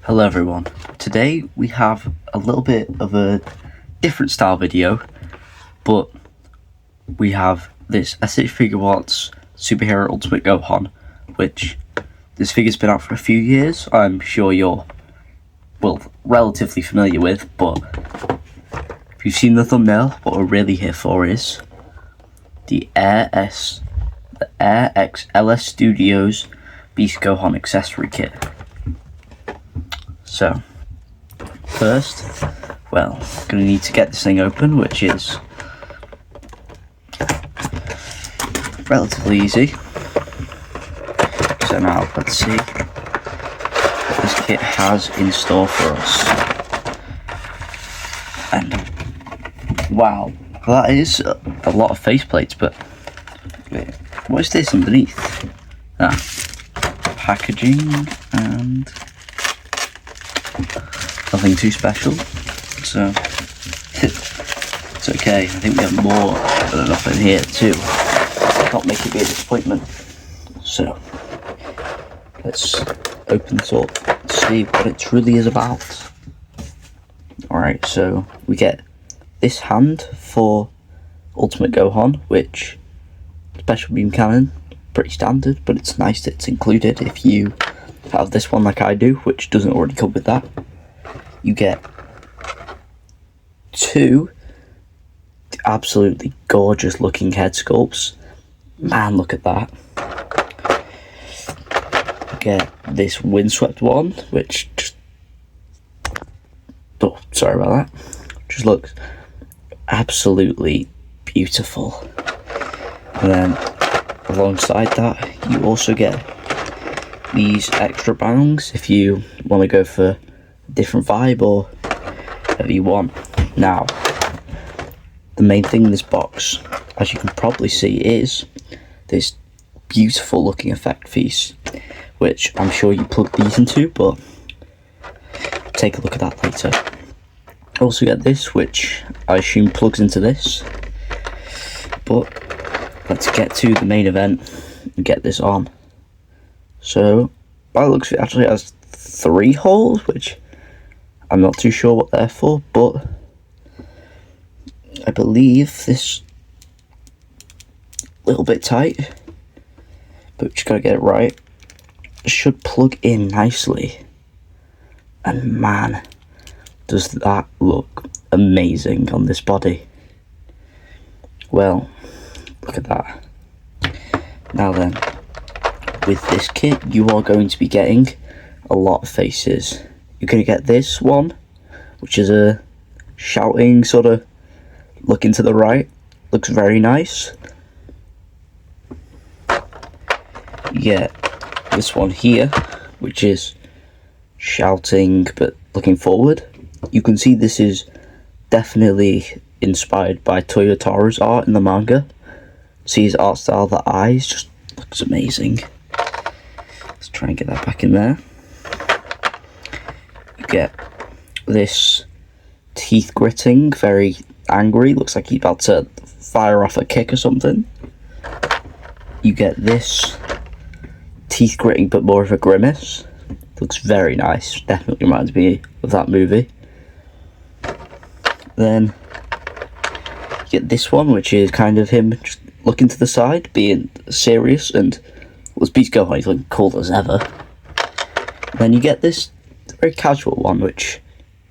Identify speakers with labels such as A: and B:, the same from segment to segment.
A: Hello everyone, today we have a little bit of a different style video, but we have this Accessory Figure Arts Superhero Ultimate Gohan, which this figure's been out for a few years. I'm sure you're, relatively familiar with, but if you've seen the thumbnail, what we're really here for is the Air X LS Studios Beast Gohan Accessory Kit. So, first, gonna need to get this thing open, which is relatively easy. So now, let's see what this kit has in store for us. And, wow, that is a lot of faceplates, but wait, what is this underneath? Packaging and nothing too special, so it's okay. I think we have more than enough in here to not make it be a disappointment. So let's open this up and see what it truly is about. Alright, so we get this hand for Ultimate Gohan, which special beam cannon, pretty standard, but it's nice that it's included if you have this one like I do, which doesn't already come with that. You get two absolutely gorgeous looking head sculpts. Man, look at that. You get this windswept one, which just, oh, sorry about that, just looks absolutely beautiful. And then alongside that, you also get these extra bangs if you want to go for a different vibe or whatever you want. Now, the main thing in this box, as you can probably see, is this beautiful looking effect piece, which I'm sure you plug these into, but take a look at that later. Also get this, which I assume plugs into this, but let's get to the main event and get this on. So, by the looks of it, actually has 3 holes, which I'm not too sure what they're for, but I believe this little bit tight, but we just gotta get it right. It should plug in nicely, and man, does that look amazing on this body. Well, look at that. Now then, with this kit, you are going to be getting a lot of faces. You're going to get this one, which is a shouting sort of looking to the right. Looks very nice. You get this one here, which is shouting but looking forward. You can see this is definitely inspired by Toyotaro's art in the manga. See his art style, the eyes just looks amazing. Let's try and get that back in there. You get this teeth gritting, very angry, looks like he's about to fire off a kick or something. You get this teeth gritting but more of a grimace. Looks very nice, definitely reminds me of that movie. Then you get this one, which is kind of him just looking to the side, being serious, and was Beast Gohan, he's looking cool as ever. Then you get this very casual one, which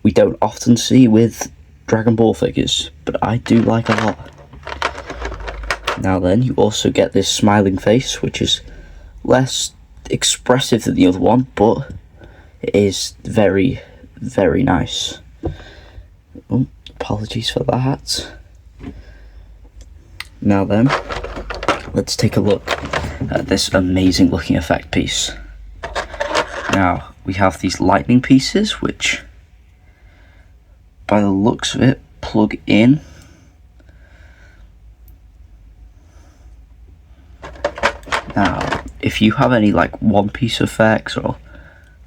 A: we don't often see with Dragon Ball figures, but I do like a lot. Now then, you also get this smiling face, which is less expressive than the other one, but it is very, very nice. Oh, apologies for that. Now then, let's take a look at this amazing looking effect piece. Now, we have these lightning pieces, which, by the looks of it, plug in. Now, if you have any like one piece effects, or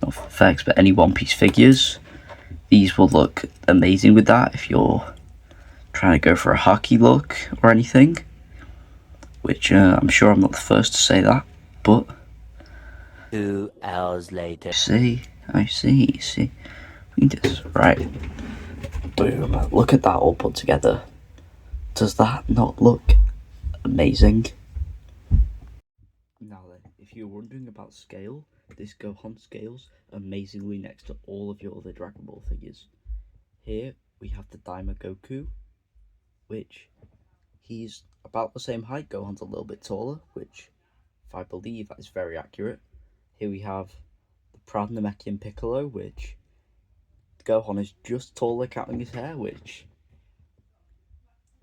A: not effects, but any one piece figures, these will look amazing with that if you're trying to go for a hockey look or anything, which I'm sure I'm not the first to say that, but
B: 2 hours later.
A: See, I see. We just, right. Boom. Look at that all put together. Does that not look amazing? Now then, if you're wondering about scale, this Gohan scales amazingly next to all of your other Dragon Ball figures. Here we have the Daima Goku, which he's about the same height. Gohan's a little bit taller, which, if I believe, that is very accurate. Here we have the proud Namekian Piccolo, which Gohan is just taller counting his hair, which,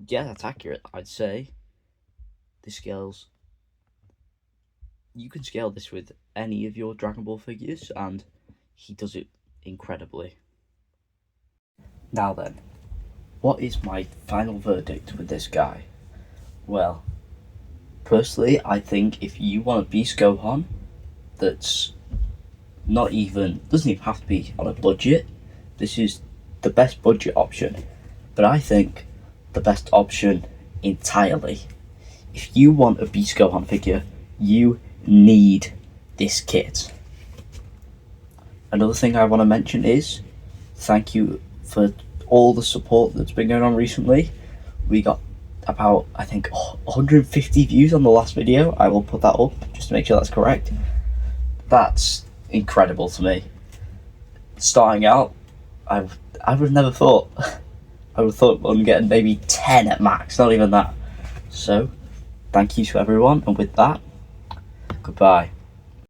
A: yeah, that's accurate, I'd say. This scales... You can scale this with any of your Dragon Ball figures, and he does it incredibly. Now then, what is my final verdict with this guy? Well, personally, I think if you want a Beast Gohan that's doesn't even have to be on a budget, this is the best budget option. But I think the best option entirely. If you want a Beast Gohan figure, you need this kit. Another thing I want to mention is thank you for all the support that's been going on recently. We got about, I think, 150 views on the last video. I will put that up just to make sure that's correct. That's incredible to me. Starting out, I would have never thought. I would have thought I'm getting maybe 10 at max, not even that. So, thank you to everyone, and with that, goodbye.